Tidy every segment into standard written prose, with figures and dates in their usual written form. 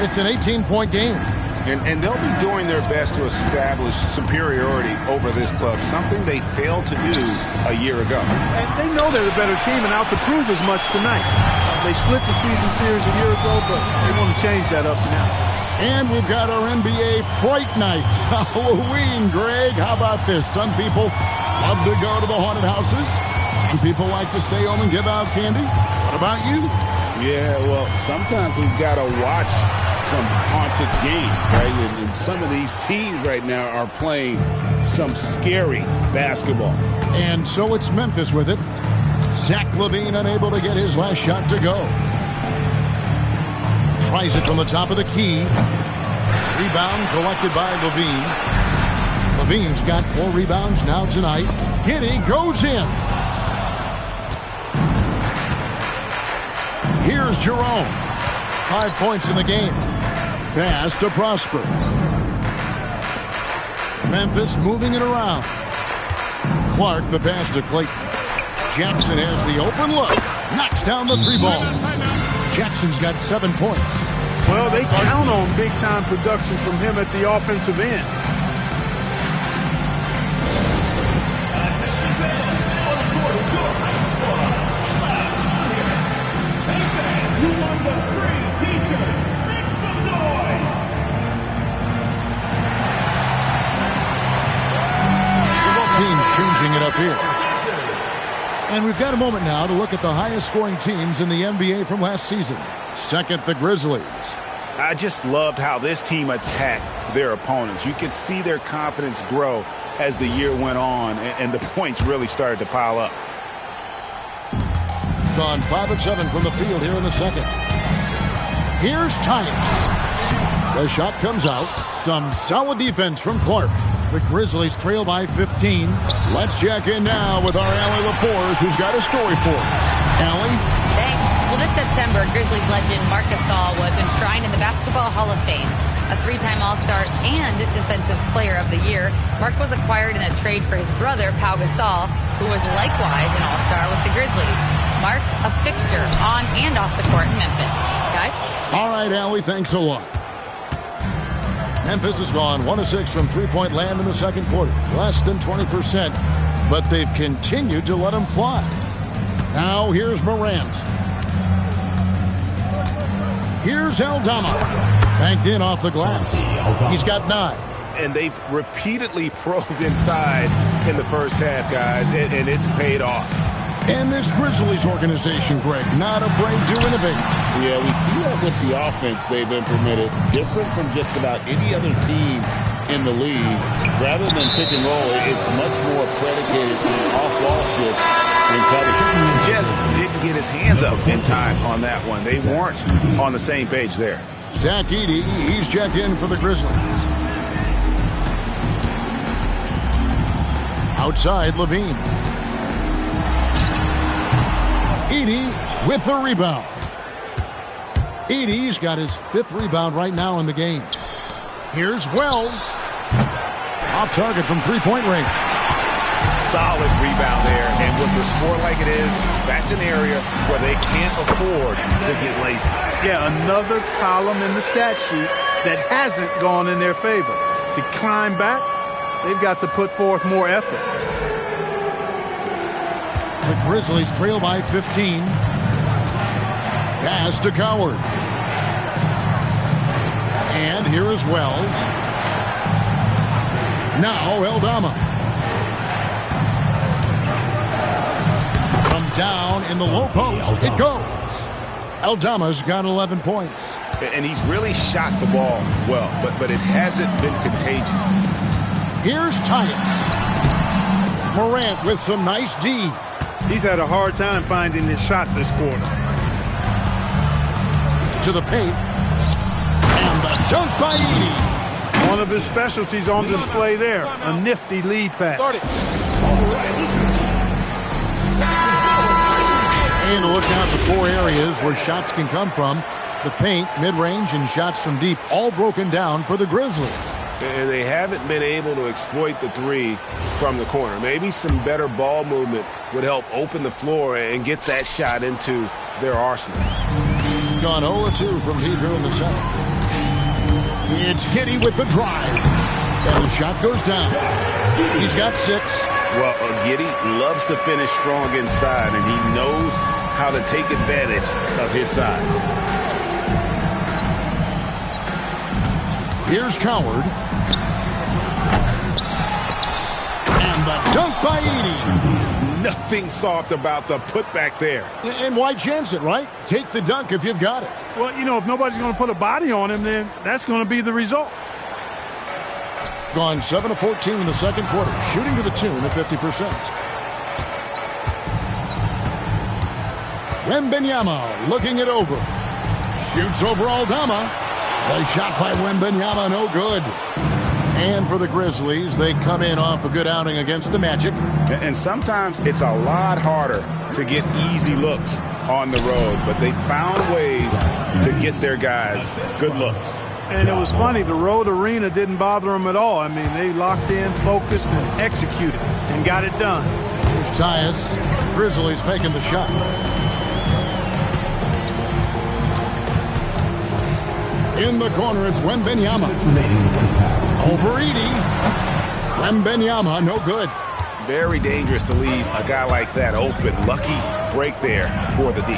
It's an 18-point game. And they'll be doing their best to establish superiority over this club, something they failed to do a year ago. And they know they're the better team and out to prove as much tonight. They split the season series a year ago, but they want to change that up now. And we've got our NBA Fright Night. Halloween, Greg. How about this? Some people love to go to the haunted houses. Some people like to stay home and give out candy. What about you? Yeah, well, sometimes we've got to watch some haunted games, right? And some of these teams right now are playing some scary basketball. And so it's Memphis with it. Zach LaVine unable to get his last shot to go. Tries it from the top of the key. Rebound collected by LaVine. LaVine's got 4 rebounds now tonight. Giddey goes in. Here's Jerome. 5 points in the game. Pass to Prosper. Memphis moving it around. Clark the pass to Clayton. Jackson has the open look. Knocks down the 3-ball. Jackson's got 7 points. Well, they count on big-time production from him at the offensive end. Who wants a free t-shirt? Make some noise! Both teams changing it up here. And we've got a moment now to look at the highest scoring teams in the NBA from last season. Second, the Grizzlies. I just loved how this team attacked their opponents. You could see their confidence grow as the year went on, and the points really started to pile up. Gone 5 of 7 from the field here in the second. Here's Tyus. The shot comes out. Some solid defense from Clark. The Grizzlies trail by 15. Let's check in now with our Allie LaForce, who's got a story for us. Allie? Thanks. Well, this September, Grizzlies legend Marc Gasol was enshrined in the Basketball Hall of Fame. A 3-time All-Star and Defensive Player of the Year, Marc was acquired in a trade for his brother, Pau Gasol, who was likewise an All-Star with the Grizzlies. Marc, a fixture on and off the court in Memphis. Guys? All right, Allie, thanks a lot. Memphis has gone 1 of 6 from three-point land in the second quarter. Less than 20%, but they've continued to let them fly. Now here's Morant. Here's Aldama. Banked in off the glass. He's got 9. And they've repeatedly probed inside in the first half, guys, and it's paid off. And this Grizzlies organization, Greg, not afraid to innovate. Yeah, we see that with the offense they've implemented, different from just about any other team in the league. Rather than pick and roll, it's much more predicated on off-ball shifts and coverage. Just didn't get his hands up in time on that one. They weren't on the same page there. Zach Edey, he's checked in for the Grizzlies. Outside, LaVine. Edey with the rebound. Edey's got his 5th rebound right now in the game. Here's Wells. Off target from 3-point range. Solid rebound there, and with the score like it is, that's an area where they can't afford to get lazy. Yeah, another column in the stat sheet that hasn't gone in their favor. To climb back, they've got to put forth more effort. The Grizzlies trail by 15. Pass to Coward. And here is Wells. Now Aldama. From down in the low post, it goes. Aldama's got 11 points. And he's really shot the ball well, but it hasn't been contagious. Here's Tyus. Morant with some nice D. He's had a hard time finding his shot this quarter. To the paint. And the dunk by Edey. One of his specialties on display there. A nifty lead pass. And look out for 4 areas where shots can come from. The paint, mid-range, and shots from deep, all broken down for the Grizzlies. And they haven't been able to exploit the 3 from the corner. Maybe some better ball movement would help open the floor and get that shot into their arsenal. Gone 0-2 from deep here in the second. It's Giddey with the drive. And the shot goes down. He's got 6. Well, Giddey loves to finish strong inside, and he knows how to take advantage of his size. Here's Coward. And the dunk by Edey. Nothing soft about the putback there. And why chance it, right? Take the dunk if you've got it. Well, you know, if nobody's going to put a body on him, then that's going to be the result. Gone 7 of 14 in the second quarter, shooting to the tune of 50%. Wembanyama looking it over. Shoots over Aldama. The shot by Wembanyama, no good. And for the Grizzlies, they come in off a good outing against the Magic. And sometimes it's a lot harder to get easy looks on the road, but they found ways to get their guys good looks. And it was funny, the road arena didn't bother them at all. I mean, they locked in, focused, and executed, and got it done. Here's Tyus. Grizzlies making the shot. In the corner, it's Wembanyama. Over Edey. Wembanyama, no good. Very dangerous to leave a guy like that open. Lucky break there for the D.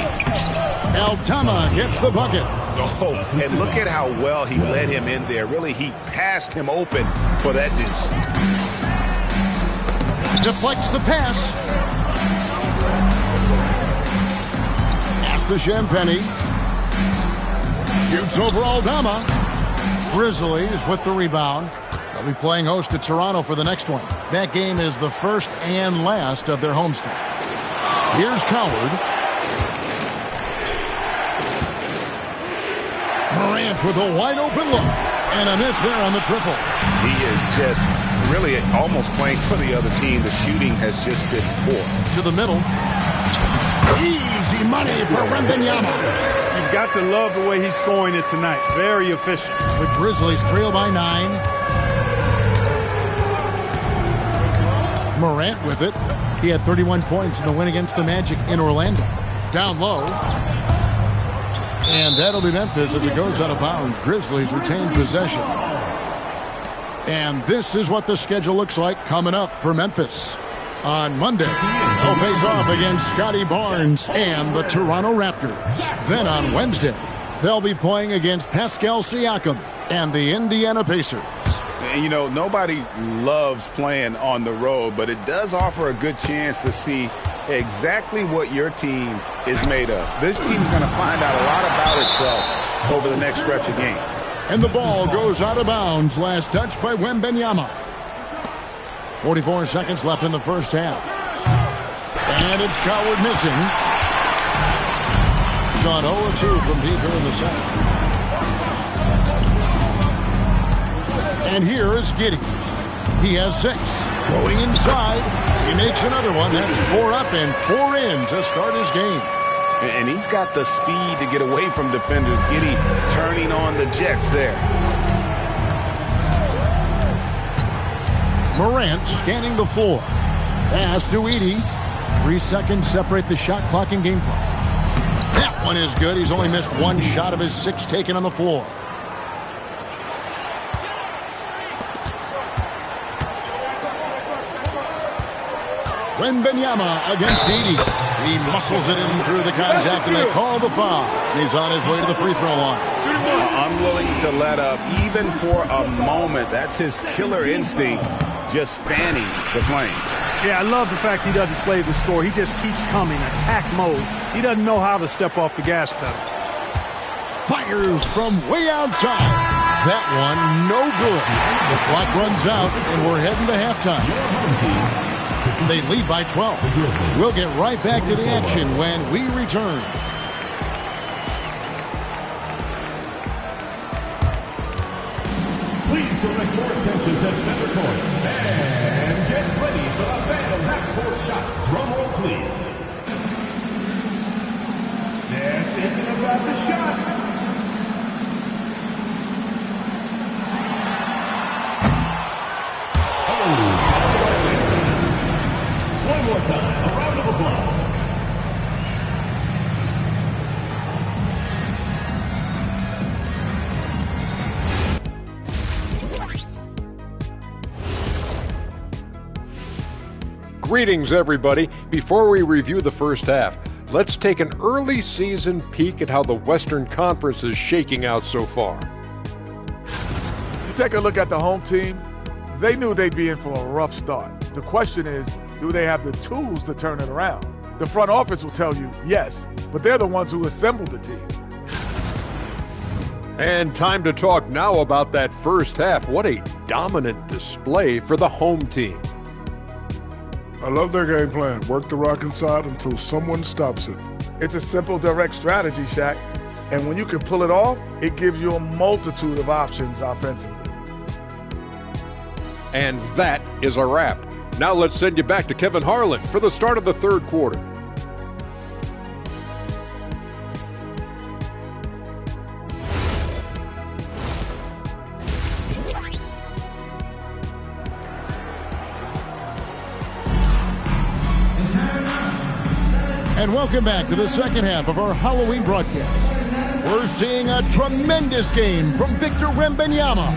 Aldama gets the bucket. Oh, and look at how well he led him in there. Really, he passed him open for that deuce. Deflects the pass. Pass to Champagny. Shoots over Aldama. Grizzlies with the rebound. They'll be playing host to Toronto for the next one. That game is the first and last of their homestand. Here's Coward. Morant with a wide open look. And a miss there on the triple. He is just really almost playing for the other team. The shooting has just been poor. To the middle. Easy money for Wembanyama. You've got to love the way he's scoring it tonight. Very efficient. The Grizzlies trail by 9. Morant with it. He had 31 points in the win against the Magic in Orlando. Down low. And that'll be Memphis as it goes out of bounds. Grizzlies retain possession. And this is what the schedule looks like coming up for Memphis. On Monday, they'll face off against Scotty Barnes and the Toronto Raptors. Then on Wednesday, they'll be playing against Pascal Siakam and the Indiana Pacers. And, you know, nobody loves playing on the road, but it does offer a good chance to see exactly what your team is made of. This team's going to find out a lot about itself over the next stretch of games. And the ball goes out of bounds. Last touch by Wembanyama. 44 seconds left in the first half. And it's Coward missing. Gone 0-2 from deep here in the second. And here is Giddey. He has 6. Going inside. He makes another one. That's 4 up and 4 in to start his game. And he's got the speed to get away from defenders. Giddey turning on the Jets there. Morant scanning the floor. Pass to Edey. 3 seconds separate the shot clock and game clock. That one is good. He's only missed 1 shot of his 6 taken on the floor. Wembanyama against Edey. He muscles it in through the contact and they call the foul. And he's on his way to the free throw line. Unwilling to let up even for a moment. That's his killer instinct, just fanning the flame. Yeah, I love the fact he doesn't play the score. He just keeps coming, attack mode. He doesn't know how to step off the gas pedal. Fires from way outside. That one, no good. The clock runs out, and we're heading to halftime. They lead by 12. We'll get right back to the action when we return. Please direct your attention to center court. And get ready for the phantom half-court shot. Drum roll, please. They're thinking about the shot. One more time, a round of applause. Greetings, everybody. Before we review the first half, let's take an early season peek at how the Western Conference is shaking out so far. You take a look at the home team, they knew they'd be in for a rough start. The question is, do they have the tools to turn it around? The front office will tell you yes, but they're the ones who assembled the team. And time to talk now about that first half. What a dominant display for the home team. I love their game plan. Work the rock inside until someone stops it. It's a simple, direct strategy, Shaq. And when you can pull it off, it gives you a multitude of options offensively. And that is a wrap. Now let's send you back to Kevin Harlan for the start of the third quarter. And welcome back to the second half of our Halloween broadcast. We're seeing a tremendous game from Victor Wembanyama.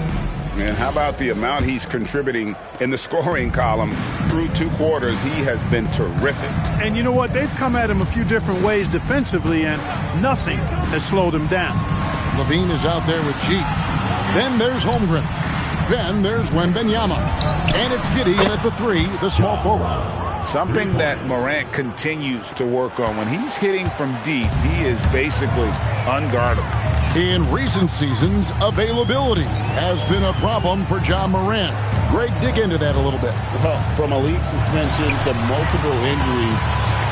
And how about the amount he's contributing in the scoring column through 2 quarters? He has been terrific. And you know what? They've come at him a few different ways defensively, and nothing has slowed him down. Levine is out there with G. Then there's Holmgren. Then there's Wembanyama. And it's Giddey in at the 3, the small forward. Something that Morant continues to work on. When he's hitting from deep, he is basically unguardable. In recent seasons, availability has been a problem for John Morant. Greg, dig into that a little bit. Well, from a league suspension to multiple injuries,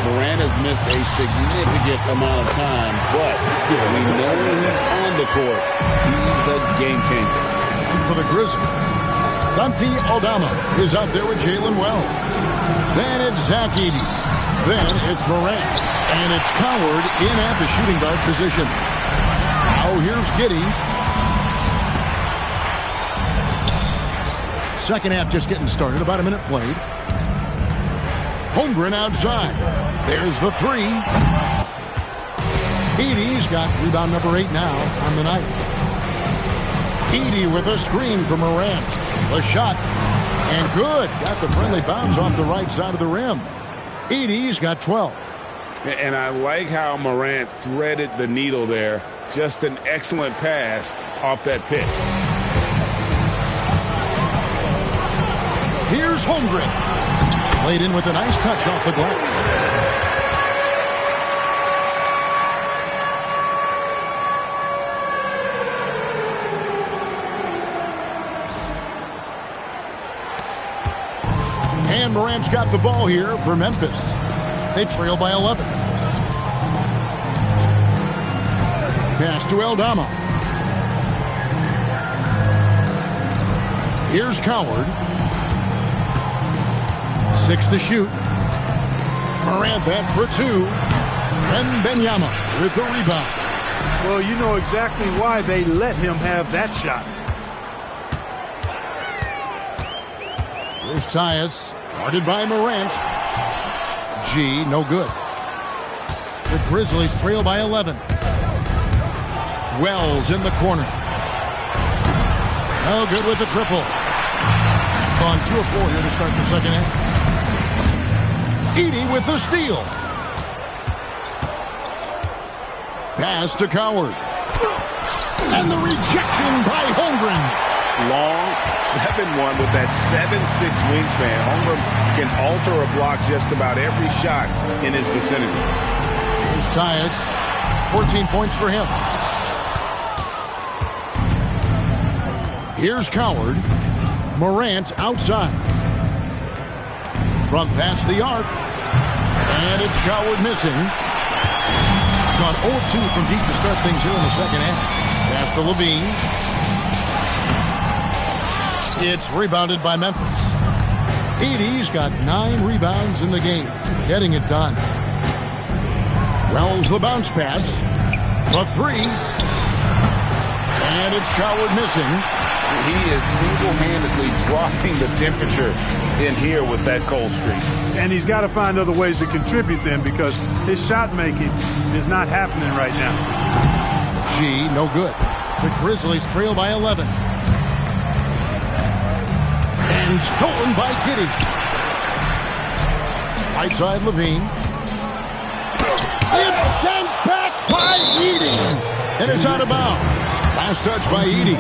Morant has missed a significant amount of time. But we know when he's on the court, he's a game changer. And for the Grizzlies, Santi Aldama is out there with Jalen Wells. Then it's Zach Edey. Then it's Morant. And it's Coward in at the shooting guard position. Now here's Giddey. Second half just getting started. About a minute played. Holmgren outside. There's the 3. Edey's got rebound number 8 now on the night. Edey with a screen from Morant. The shot. And good. Got the friendly bounce off the right side of the rim. Edey's got 12. And I like how Morant threaded the needle there. Just an excellent pass off that pick. Here's Holmgren. Played in with a nice touch off the glass. And Morant's got the ball here for Memphis. They trail by 11. Pass to Aldama. Here's Coward. 6 to shoot. Morant, that's for 2. And Wembanyama with the rebound. Well, you know exactly why they let him have that shot. Here's Tyus. Guarded by Morant. G, no good. The Grizzlies trail by 11. Wells in the corner. No good with the triple. On 2 of 4 here to start the second half. Edey with the steal. Pass to Coward. And the rejection by Holmgren. Long 7-1 with that 7'6" wingspan. Holmgren can alter a block just about every shot in his vicinity. Here's Tyus. 14 points for him. Here's Coward. Morant outside. Front past the arc. And it's Coward missing. Gone 0-2 from deep to start things here in the second half. Pass to Levine. It's rebounded by Memphis. Edey's got 9 rebounds in the game. Getting it done. Wells the bounce pass. The 3. And it's Coward missing. He is single-handedly dropping the temperature in here with that cold streak. And he's got to find other ways to contribute then, because his shot making is not happening right now. G, no good. The Grizzlies trail by 11. And stolen by Giddey. Right side, Levine. It's sent back by Edey. And it's out of bounds. Last touch by Edey.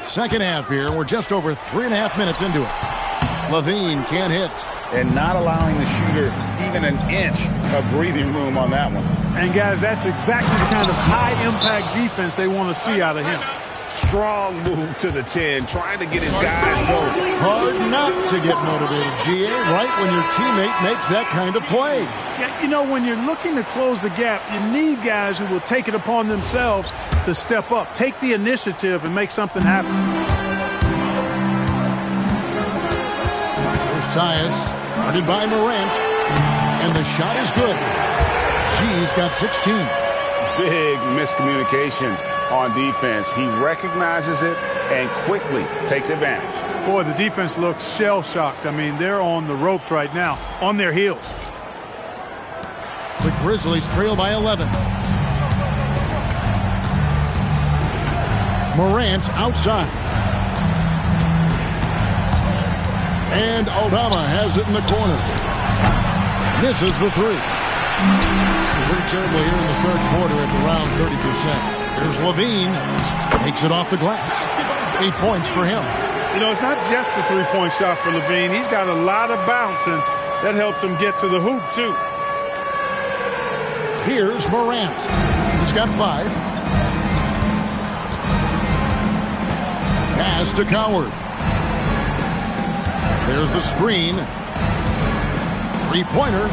Second half here. We're just over 3.5 minutes into it. Levine can't hit. And not allowing the shooter even an inch of breathing room on that one. And, guys, that's exactly the kind of high-impact defense they want to see out of him. Strong move to the 10, trying to get his guys going. Hard not to get motivated, GA, right when your teammate makes that kind of play. Yeah, you know, when you're looking to close the gap, you need guys who will take it upon themselves to step up, take the initiative, and make something happen. Here's Tyus, guarded by Morant, and the shot is good. G's got 16. Big miscommunication on defense. He recognizes it and quickly takes advantage. Boy, the defense looks shell-shocked. I mean, they're on the ropes right now, on their heels. The Grizzlies trail by 11. Morant outside. And Aldama has it in the corner. Misses the three. Pretty terrible here in the third quarter at around 30%. Here's Levine. Takes it off the glass. 8 points for him. You know, it's not just a three-point shot for Levine. He's got a lot of bounce, and that helps him get to the hoop, too. Here's Morant. He's got 5. Pass to Coward. There's the screen. Three-pointer.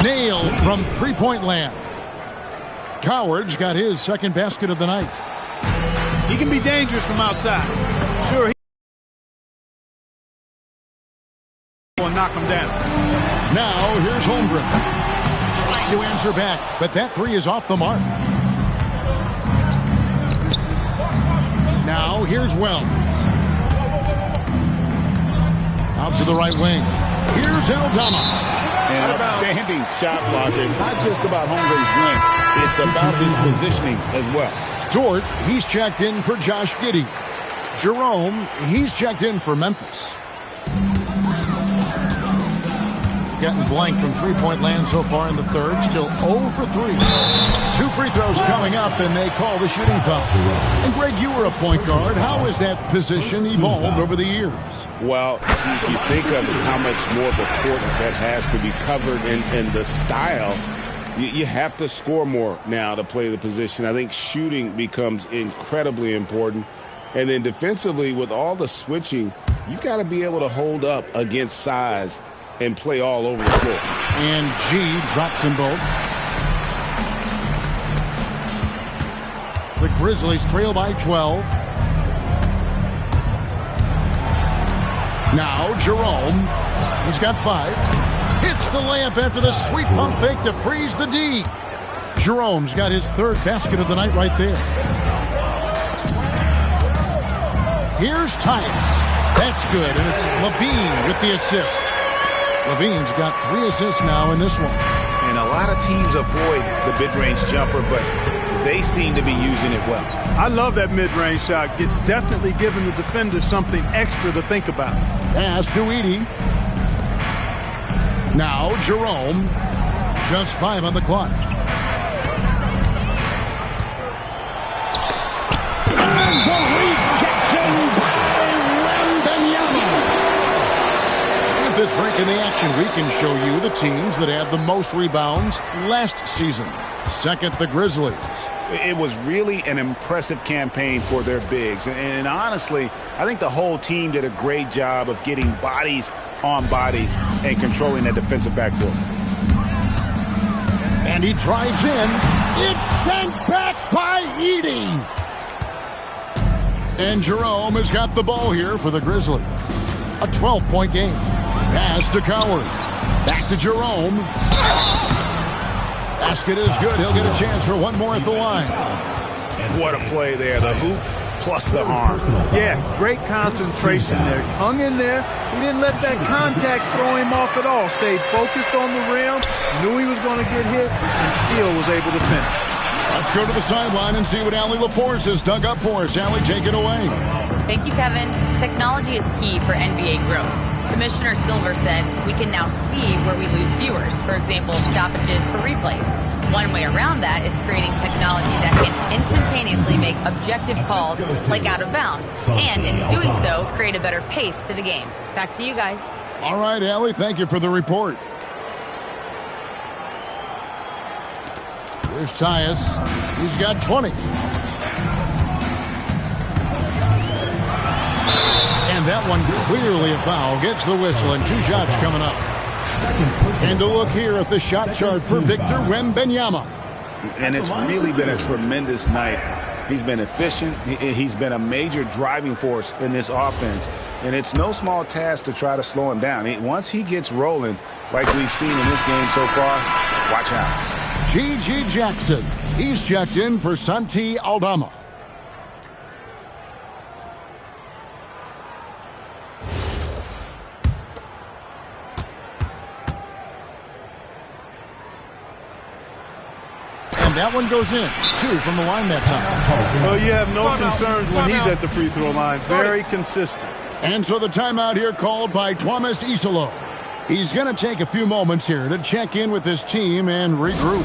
Nailed from three-point land. Coward's got his second basket of the night. He can be dangerous from outside. Sure, he will knock him down. Now, here's Holmgren. Trying to answer back, but that three is off the mark. Now, here's Wells. Out to the right wing. Here's Aldama. An outstanding shot blocker. It's not just about Holmgren's win. It's about his positioning as well. Dort, he's checked in for Josh Giddey. Jerome, he's checked in for Memphis. Getting blank from three-point land so far in the third. Still 0 for 3. 2 free throws coming up, and they call the shooting foul. And, Greg, you were a point guard. How has that position evolved over the years? Well, if you think of how much more of the court that has to be covered in the style, you have to score more now to play the position. I think shooting becomes incredibly important. And then defensively, with all the switching, you got to be able to hold up against size and play all over the floor. And G drops them both. The Grizzlies trail by 12. Now Jerome. He's got 5. Hits the layup after the sweet pump fake to freeze the D. Jerome's got his third basket of the night right there. Here's Tyus. That's good, and it's Levine with the assist. Levine's got 3 assists now in this one. And a lot of teams avoid the mid-range jumper, but they seem to be using it well. I love that mid-range shot. It's definitely giving the defender something extra to think about. Pass to Edey. Now Jerome. Just 5 on the clock. And the rejection by Wembanyama. With this break in the action, we can show you the teams that had the most rebounds last season. Second, the Grizzlies. It was really an impressive campaign for their bigs. And honestly, I think the whole team did a great job of getting bodies on bodies and controlling that defensive backcourt. And he drives in. It's sent back by Edey. And Jerome has got the ball here for the Grizzlies. A 12-point game. Pass to Coward. Back to Jerome. Basket is good. He'll get a chance for one more at the line. What a play there. The hoop plus the arm. Yeah, great concentration there. Hung in there. He didn't let that contact throw him off at all. Stayed focused on the rim. Knew he was going to get hit and still was able to finish. Let's go to the sideline and see what Allie LaForce has dug up for us. Allie, take it away. Thank you, Kevin. Technology is key for NBA growth. Commissioner Silver said we can now see where we lose viewers, for example, stoppages for replays. One way around that is creating technology that can instantaneously make objective calls like out of bounds, and in doing so, create a better pace to the game. Back to you guys. All right, Allie, thank you for the report. Here's Tyus. He's got 20. And that one clearly a foul. Gets the whistle, and 2 shots coming up. And a look here at the shot chart for Victor Wembanyama. And it's really been a tremendous night. He's been efficient. He's been a major driving force in this offense. And it's no small task to try to slow him down. Once he gets rolling, like we've seen in this game so far, watch out. G.G. Jackson. He's checked in for Santi Aldama. That one goes in. 2 from the line that time. Well, you have no concerns when he's at the free throw line. Very consistent. And so the timeout here called by Thomas Isolo. He's going to take a few moments here to check in with his team and regroup.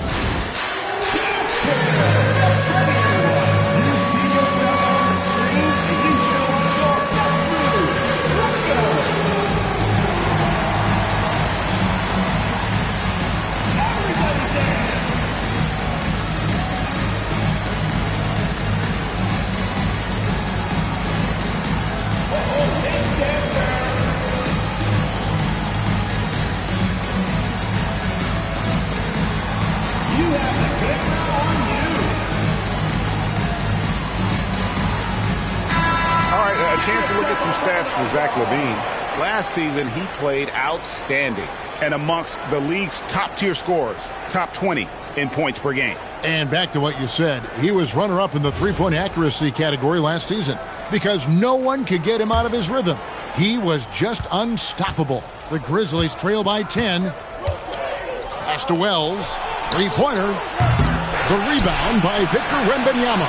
For Zach LaVine. Last season, he played outstanding and amongst the league's top-tier scorers, top 20 in points per game. And back to what you said, he was runner-up in the three-point accuracy category last season because no one could get him out of his rhythm. He was just unstoppable. The Grizzlies trail by 10. Pass to Wells. Three-pointer. The rebound by Victor Wembanyama.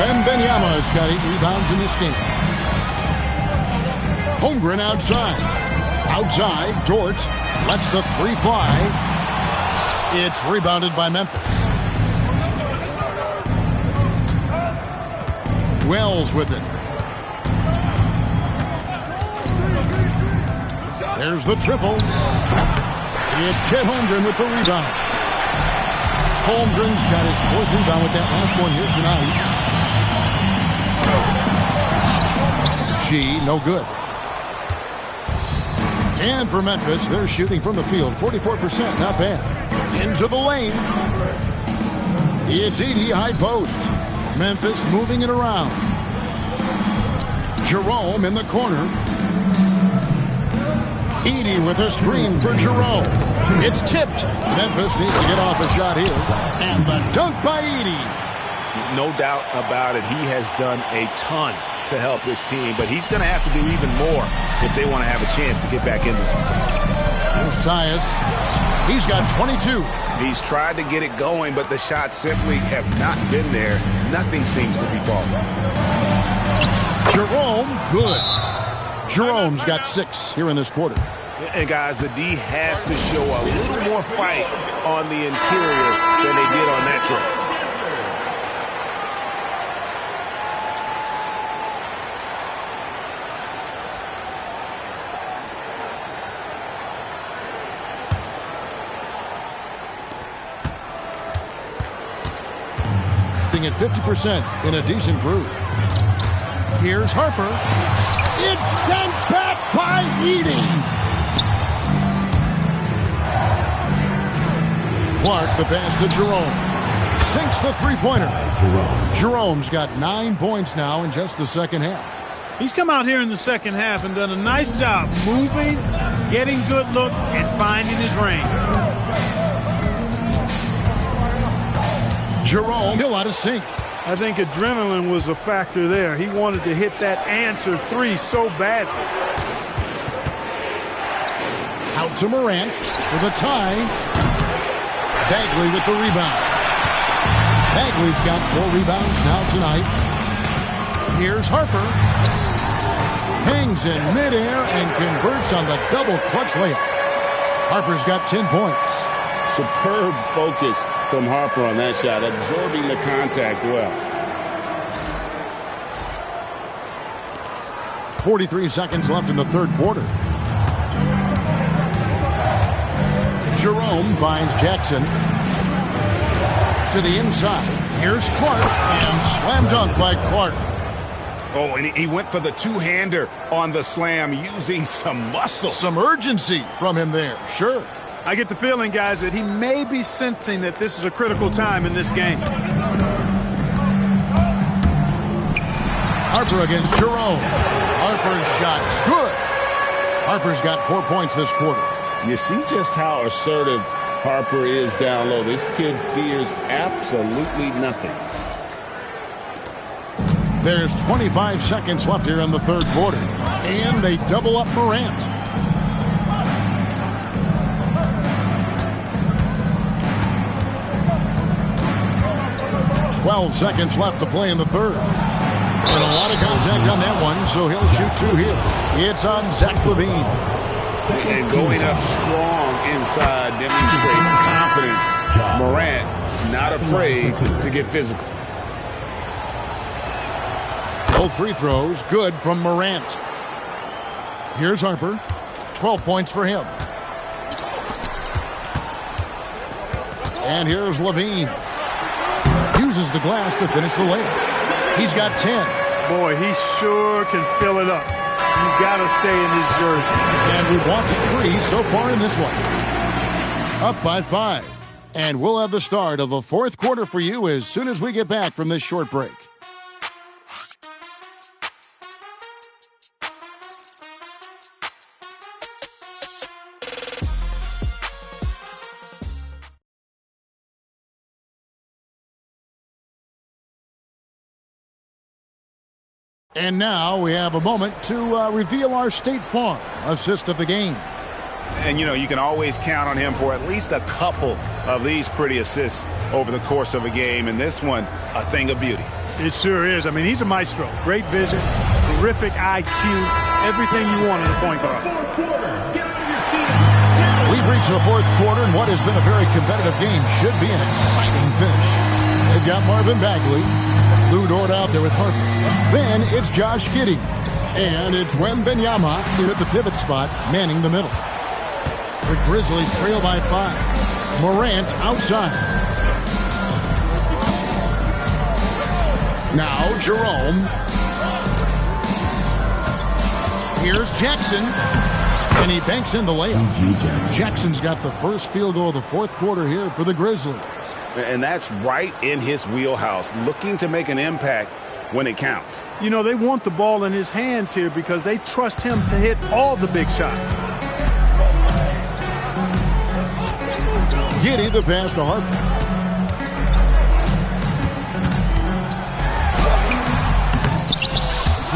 Wembanyama has got 8 rebounds in this game. Holmgren outside. Outside, Dort lets the 3 fly. It's rebounded by Memphis. Wells with it. There's the triple. It's Chet Holmgren with the rebound. Holmgren's got his 4th rebound with that last one here tonight. G, no good. And for Memphis, they're shooting from the field. 44%, not bad. Into the lane. It's Edey, high post. Memphis moving it around. Jerome in the corner. Edey with a screen for Jerome. It's tipped. Memphis needs to get off a shot here. And the dunk by Edey. No doubt about it. He has done a ton to help his team, but he's going to have to do even more if they want to have a chance to get back in this one. There's Tyus. He's got 22. He's tried to get it going, but the shots simply have not been there. Nothing seems to be falling. Jerome, good. Jerome's got 6 here in this quarter. And guys, the D has to show a little more fight on the interior than they did on that trip. At 50% in a decent groove. Here's Harper. It's sent back by Edey. Clark, the pass to Jerome. Sinks the three-pointer. Jerome's got 9 points now in just the second half. He's come out here in the second half and done a nice job moving, getting good looks, and finding his range. Jerome, he'll out of sync. I think adrenaline was a factor there. He wanted to hit that answer 3 so badly. Out to Morant for the tie. Bagley with the rebound. Bagley's got 4 rebounds now tonight. Here's Harper. Hangs in midair and converts on the double clutch layup. Harper's got 10 points. Superb focus from Harper on that shot, absorbing the contact well. 43 seconds left in the third quarter. Jerome finds Jackson. To the inside. Here's Clark, and slam dunk by Clark. Oh, and he went for the two-hander on the slam using some muscle. Some urgency from him there, sure. I get the feeling, guys, that he may be sensing that this is a critical time in this game. Harper against Jerome. Harper's shot's good. Harper's got 4 points this quarter. You see just how assertive Harper is down low. This kid fears absolutely nothing. There's 25 seconds left here in the third quarter. And they double up Morant. 12 seconds left to play in the third. And a lot of contact on that one, so he'll shoot two here. It's on Zach LaVine. And going up strong inside demonstrates confidence. Morant not afraid to get physical. Both free throws good from Morant. Here's Harper. 12 points for him. And here's LaVine. Uses the glass to finish the layup. He's got 10. Boy, he sure can fill it up. You got to stay in his jersey. And we've watched 3 so far in this one. Up by 5. And we'll have the start of the fourth quarter for you as soon as we get back from this short break. And now we have a moment to reveal our State Farm assist of the game. And, you know, you can always count on him for at least a couple of these pretty assists over the course of a game. And this one, a thing of beauty. It sure is. I mean, he's a maestro. Great vision, terrific IQ, everything you want in a point guard. We've reached the fourth quarter, and what has been a very competitive game should be an exciting finish. They've got Marvin Bagley. Lou Dort out there with Harper. Then it's Josh Giddey. And it's Wembanyama in at the pivot spot, manning the middle. The Grizzlies trail by 5. Morant outside. Now Jerome. Here's Jackson. And he banks in the layup. Jackson's got the first field goal of the fourth quarter here for the Grizzlies. And that's right in his wheelhouse, looking to make an impact when it counts. You know, they want the ball in his hands here because they trust him to hit all the big shots. Giddey the pass to Harper.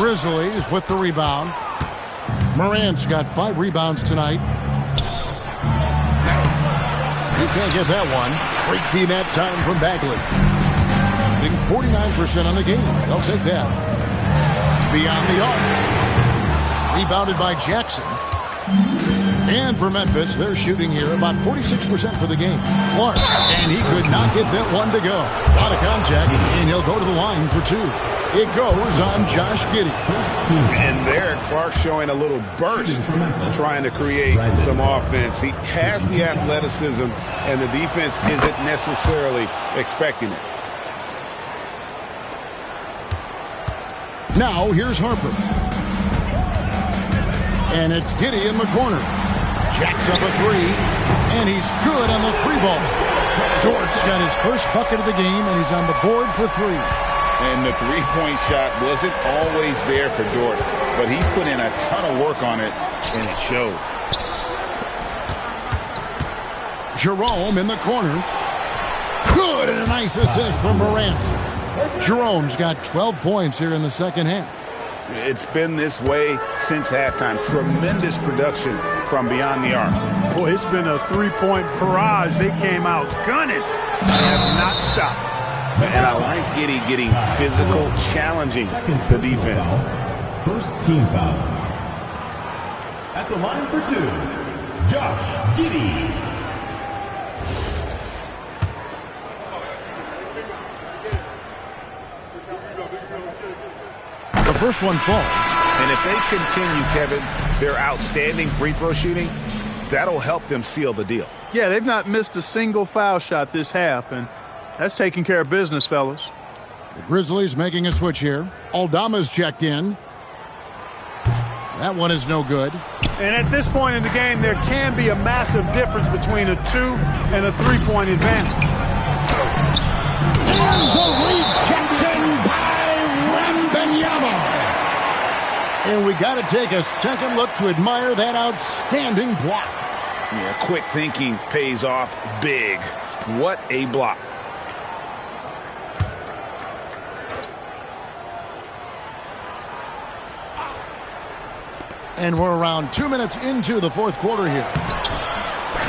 Grizzlies with the rebound. Morant's got 5 rebounds tonight. You can't get that one. Great team that time from Bagley. Being 49% on the game. They'll take that. Beyond the arc. Rebounded by Jackson. And for Memphis, they're shooting here about 46% for the game. Clark. And he could not get that one to go. A lot of contact, and he'll go to the line for 2. It goes on Josh Giddey. And there, Clark showing a little burst, trying to create some offense. He has the athleticism, and the defense isn't necessarily expecting it. Now, here's Harper. And it's Giddey in the corner. Jacks up a 3, and he's good on the 3-ball. Dort's got his first bucket of the game, and he's on the board for 3. And the three-point shot wasn't always there for Dort, but he's put in a ton of work on it, and it shows. Jerome in the corner. Good, and a nice assist from Morant. Jerome's got 12 points here in the second half. It's been this way since halftime. Tremendous production from beyond the arc. Boy, it's been a 3-point barrage. They came out gunning. They have not stopped. And I like getting physical, challenging the defense. First team foul. At the line for 2, Josh Giddey. The first one falls. And if they continue, Kevin, their outstanding free throw shooting, that'll help them seal the deal. Yeah, they've not missed a single foul shot this half, and that's taking care of business, fellas. The Grizzlies making a switch here. Aldama's checked in. That one is no good. And at this point in the game, there can be a massive difference between a 2 and a 3-point advantage. And the rejection by Wembanyama. And we got to take a second look to admire that outstanding block. Yeah, quick thinking pays off big. What a block. And we're around 2 minutes into the fourth quarter here.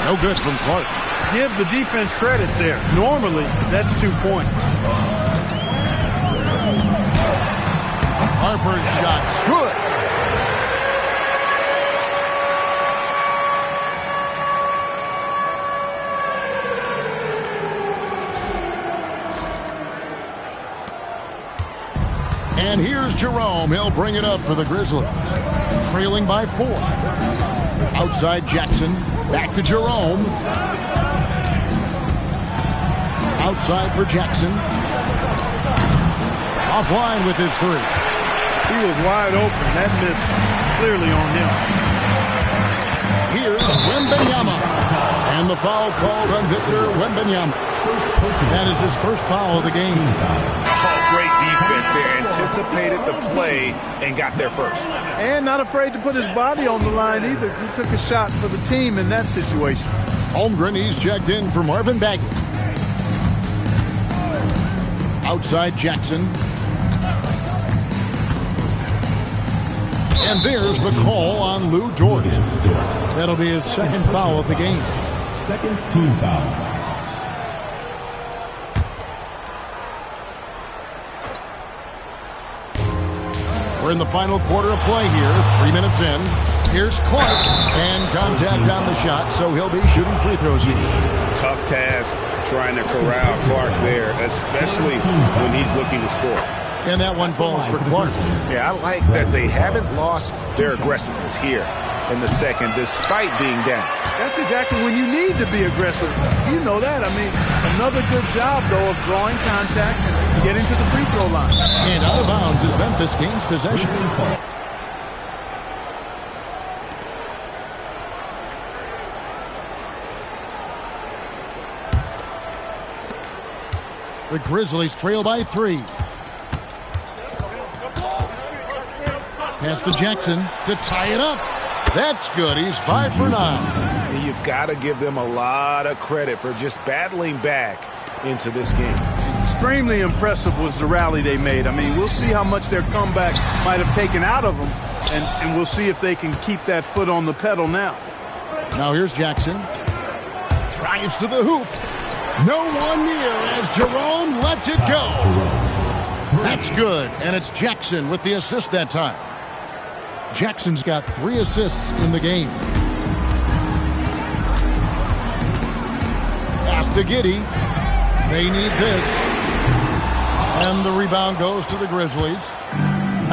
No good from Clark. Give the defense credit there. Normally, that's 2 points. Harper's shot's good. And here's Jerome. He'll bring it up for the Grizzlies. Trailing by 4. Outside Jackson. Back to Jerome. Outside for Jackson. Offline with his 3. He was wide open. That missed clearly on him. Here's Wembanyama. And the foul called on Victor Wembanyama. That is his first foul of the game. Great defense there. Anticipated the play and got there first. And not afraid to put his body on the line either. He took a shot for the team in that situation. Holmgren, he's checked in for Marvin Bagley. Outside Jackson. And there's the call on Lou Dort. That'll be his second foul of the game. Second team foul. We're in the final quarter of play here. 3 minutes in. Here's Clark. And contact on the shot, so he'll be shooting free throws here. Tough task trying to corral Clark there, especially when he's looking to score. And that one falls for Clark. Yeah, I like that they haven't lost their aggressiveness here in the second, despite being down. That's exactly when you need to be aggressive. You know that. I mean, another good job, though, of drawing contact and getting to the free throw line. And out of bounds as Memphis gains possession. The Grizzlies trail by 3. Pass to Jackson to tie it up. That's good. He's 5 for 9. You've got to give them a lot of credit for just battling back into this game. Extremely impressive was the rally they made. I mean, we'll see how much their comeback might have taken out of them, and we'll see if they can keep that foot on the pedal now. Now here's Jackson. Drives to the hoop. No one near as Jerome lets it go. That's good, and it's Jackson with the assist that time. Jackson's got 3 assists in the game. Pass to Giddey. They need this. And the rebound goes to the Grizzlies.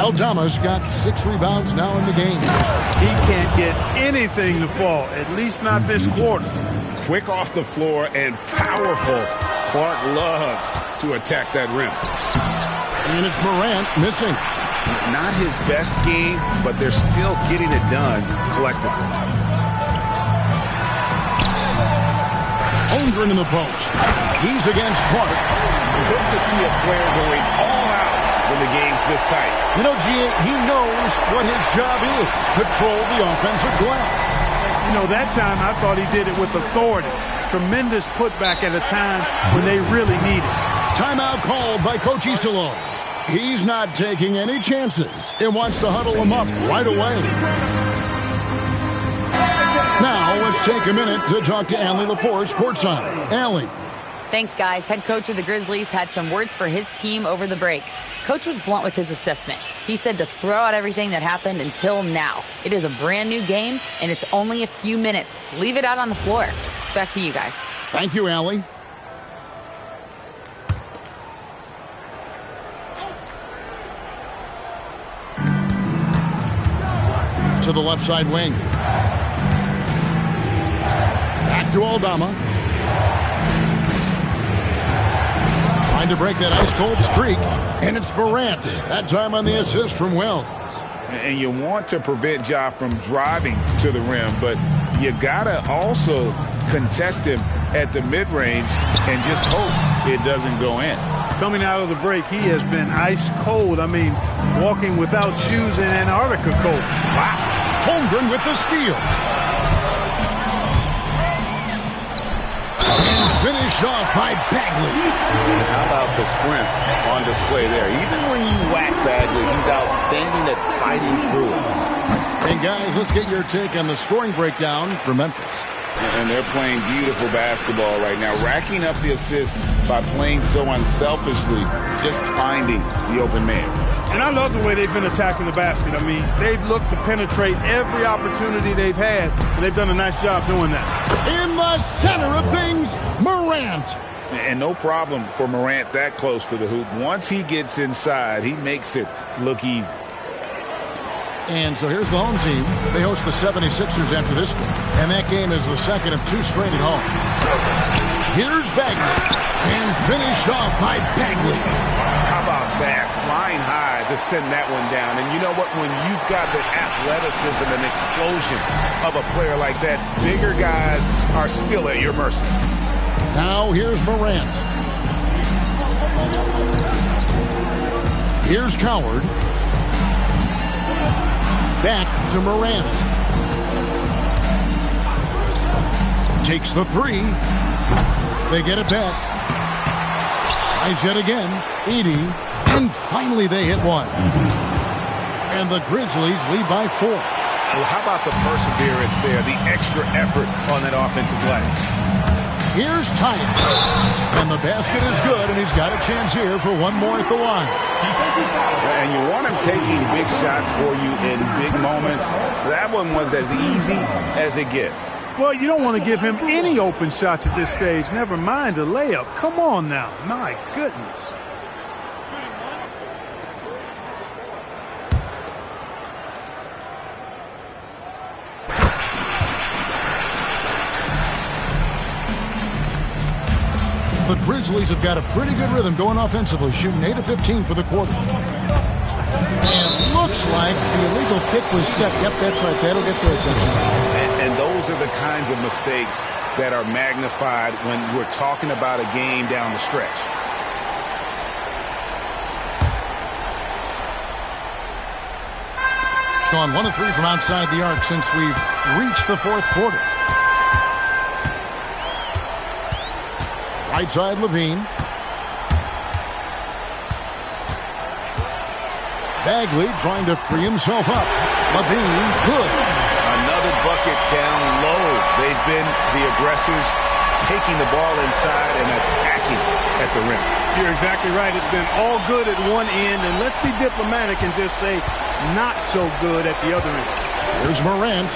Aldama's got 6 rebounds now in the game. He can't get anything to fall, at least not this quarter. Quick off the floor and powerful. Clark loves to attack that rim. And it's Morant missing. Not his best game, but they're still getting it done collectively. Holmgren in the post. He's against Clark. Good to see a player going all out when the game's this tight. You know, G.A., he knows what his job is. Control the offensive glass. You know, that time I thought he did it with authority. Tremendous putback at a time when they really need it. Timeout called by Coach Isillo. He's not taking any chances and wants to huddle them up right away. Now let's take a minute to talk to Allie LaForce courtside. Allie. Thanks, guys. Head coach of the Grizzlies had some words for his team over the break. Coach was blunt with his assessment. He said to throw out everything that happened until now. It is a brand new game, and it's only a few minutes. Leave it out on the floor. Back to you guys. Thank you, Allie. To the left side wing. Back to Aldama. Trying to break that ice-cold streak. And it's Morant. That time on the assist from Wells. And you want to prevent Ja from driving to the rim, but you got to also contest him at the mid-range and just hope it doesn't go in. Coming out of the break, he has been ice cold. I mean, walking without shoes in Antarctica cold. Wow. Holmgren with the steal. And finished off by Bagley. How about the strength on display there? Even when you whack Bagley, he's outstanding at fighting through it. And guys, let's get your take on the scoring breakdown for Memphis. And they're playing beautiful basketball right now, racking up the assists by playing so unselfishly, just finding the open man. And I love the way they've been attacking the basket. I mean, they've looked to penetrate every opportunity they've had, and they've done a nice job doing that. In the center of things, Morant. And no problem for Morant that close to the hoop. Once he gets inside, he makes it look easy. And so here's the home team. They host the 76ers after this game. And that game is the second of two straight at home. Here's Bagley. And finished off by Bagley. How about that? Flying high to send that one down. And you know what? When you've got the athleticism and explosion of a player like that, bigger guys are still at your mercy. Now here's Morant. Here's Coward. Back to Morant. Takes the three. They get it back. Tries yet again. Edey. And finally they hit one. And the Grizzlies lead by 4. Well, how about the perseverance there, the extra effort on that offensive glass? Here's Tice. And the basket is good, and he's got a chance here for one more at the line. And you want him taking big shots for you in big moments. That one was as easy as it gets. Well, you don't want to give him any open shots at this stage. Never mind a layup. Come on now. My goodness. The Grizzlies have got a pretty good rhythm going offensively, shooting 8 of 15 for the quarter. And looks like the illegal kick was set. Yep, that's right. That'll get their attention. And those are the kinds of mistakes that are magnified when we're talking about a game down the stretch. Gone 1 of 3 from outside the arc since we've reached the fourth quarter. Right side, Levine. Bagley trying to free himself up. Levine, good. Another bucket down low. They've been the aggressors, taking the ball inside and attacking at the rim. You're exactly right. It's been all good at one end, and let's be diplomatic and just say not so good at the other end. Here's Morant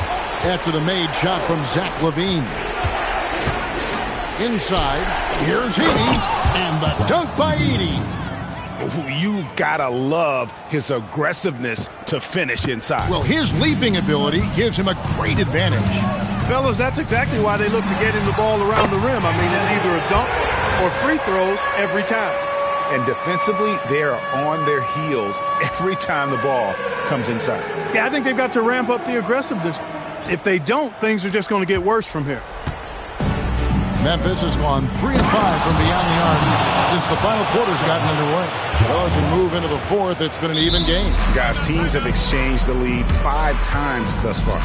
after the made shot from Zach Levine. Inside, here's Edey, and the dunk by Edey. You've got to love his aggressiveness to finish inside. Well, his leaping ability gives him a great advantage. Fellas, that's exactly why they look to get him the ball around the rim. I mean, it's either a dunk or free throws every time. And defensively, they are on their heels every time the ball comes inside. Yeah, I think they've got to ramp up the aggressiveness. If they don't, things are just going to get worse from here. Memphis has gone 3 of 5 from beyond the arc since the final quarter's gotten underway. Well, as we move into the fourth, it's been an even game. Guys, teams have exchanged the lead 5 times thus far.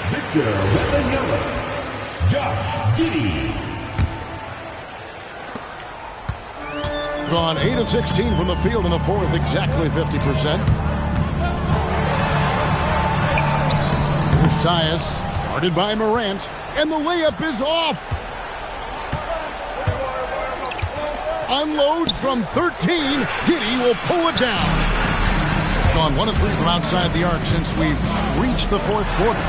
Victor with the yellow. Josh Giddey. Gone 8 of 16 from the field in the fourth, exactly 50%. Here's Tyus, guarded by Morant, and the layup is off. Unloads from 13. Giddey will pull it down. Gone 1 of 3 from outside the arc since we've reached the fourth quarter.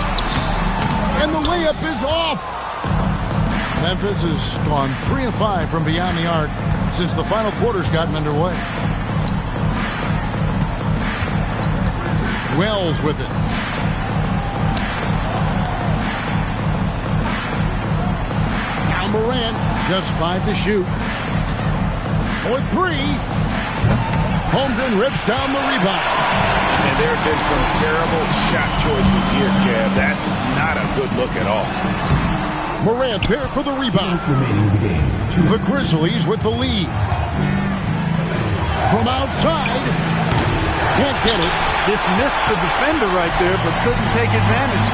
And the layup is off. Memphis has gone 3 of 5 from beyond the arc since the final quarter's gotten underway. Wells with it. Now Morant, just 5 to shoot. For 3. Holmgren rips down the rebound. And there have been some terrible shot choices here, Kev. That's not a good look at all. Morant there for the rebound. The Grizzlies with the lead. From outside. Can't get it. Just missed the defender right there, but couldn't take advantage.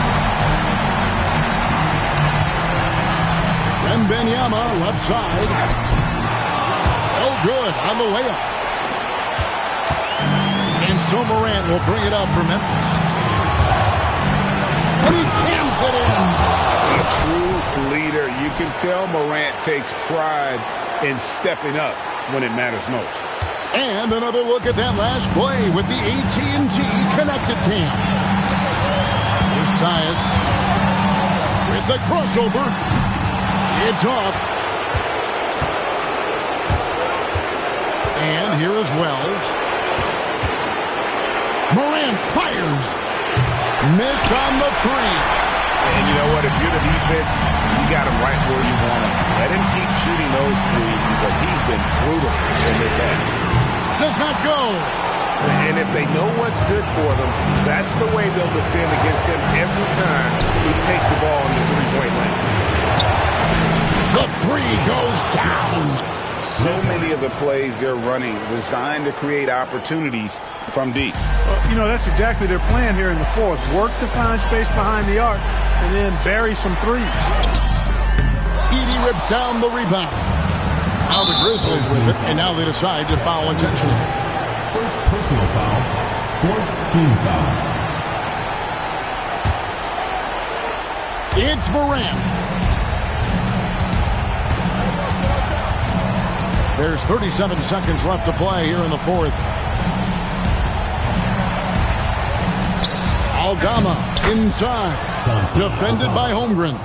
Wembanyama left side. Oh, good on the layup. And so Morant will bring it up for Memphis. And he jams it in. A true leader. You can tell Morant takes pride in stepping up when it matters most. And another look at that last play with the AT&T connected cam. Here's Tyus with the crossover. It's off. And here is Wells. Morant fires. Missed on the 3. And you know what? If you're the defense, you got him right where you want him. Let him keep shooting those threes because he's been brutal in this half. Does not go. And if they know what's good for them, that's the way they'll defend against him every time he takes the ball in the three-point lane. The 3 goes down. So many of the plays they're running designed to create opportunities from deep. You know, that's exactly their plan here in the fourth. Work to find space behind the arc and then bury some threes. Edey rips down the rebound. Now the Grizzlies with it, and now they decide to foul intentionally. First personal foul, fourth team foul. It's Morant. There's 37 seconds left to play here in the fourth. Aldama inside. Defended by Holmgren.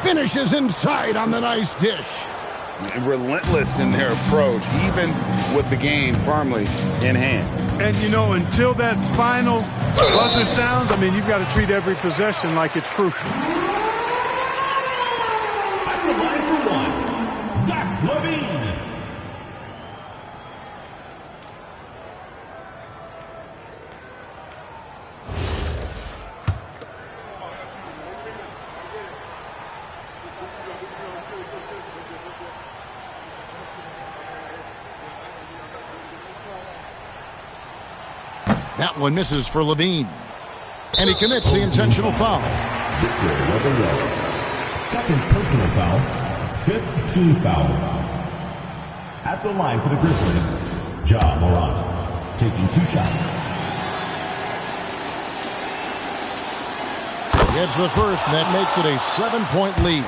Finishes inside on the nice dish. Relentless in their approach, even with the game firmly in hand. And, you know, until that final buzzer sounds, I mean, you've got to treat every possession like it's crucial. At the line for 1, Zach LaVine. That one misses for LaVine. And he commits the intentional foul. Second personal foul, fifth team foul. At the line for the Grizzlies, Ja Morant, taking 2 shots. Gets the first, and that makes it a 7-point lead.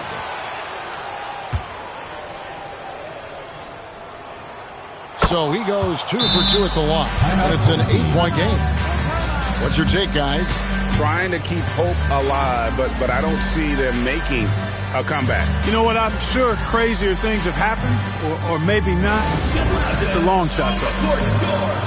So he goes 2 for 2 at the line, and it's an 8-point game. What's your take, guys? Trying to keep hope alive, but I don't see them making a comeback. You know what? I'm sure crazier things have happened, or maybe not. It's a long shot, though.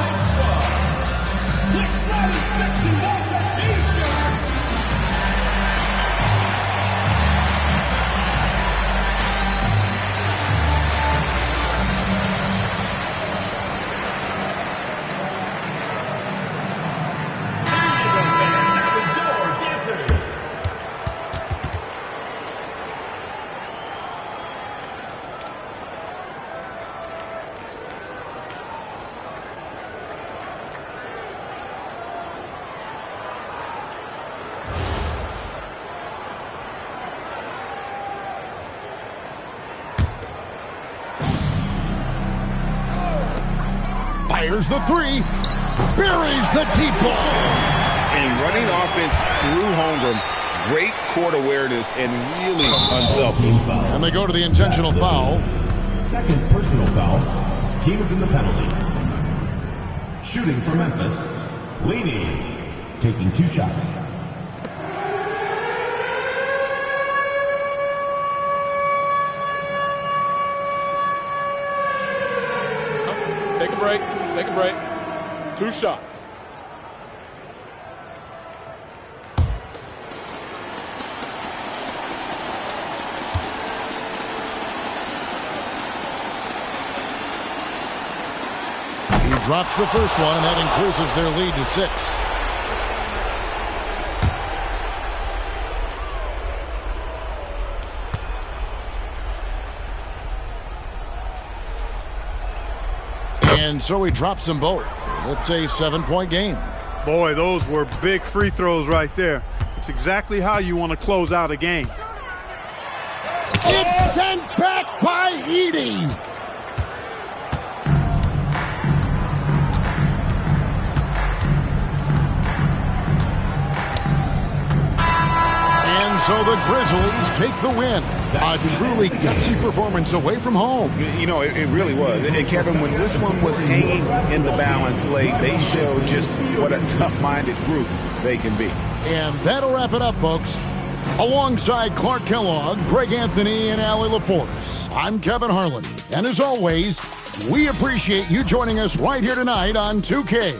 Fires the three. Buries the deep ball. And running offense through Holmgren, great court awareness and really unselfish. And they go to the intentional foul. Second personal foul. Team is in the penalty. Shooting for Memphis. Leading. Taking 2 shots. Take a break. Take a break. 2 shots. He drops the first one, and that increases their lead to 6. And so he drops them both. It's a 7-point game. Boy, those were big free throws right there. It's exactly how you want to close out a game. It's sent back by Edey. And so the Grizzlies take the win. A truly gutsy performance away from home. You know, it really was. And Kevin, when this one was hanging in the balance late, they showed just what a tough-minded group they can be. And that'll wrap it up, folks. Alongside Clark Kellogg, Greg Anthony, and Allie LaForce, I'm Kevin Harlan. And as always, we appreciate you joining us right here tonight on 2K.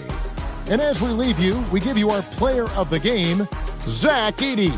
And as we leave you, we give you our player of the game, Zach Edey.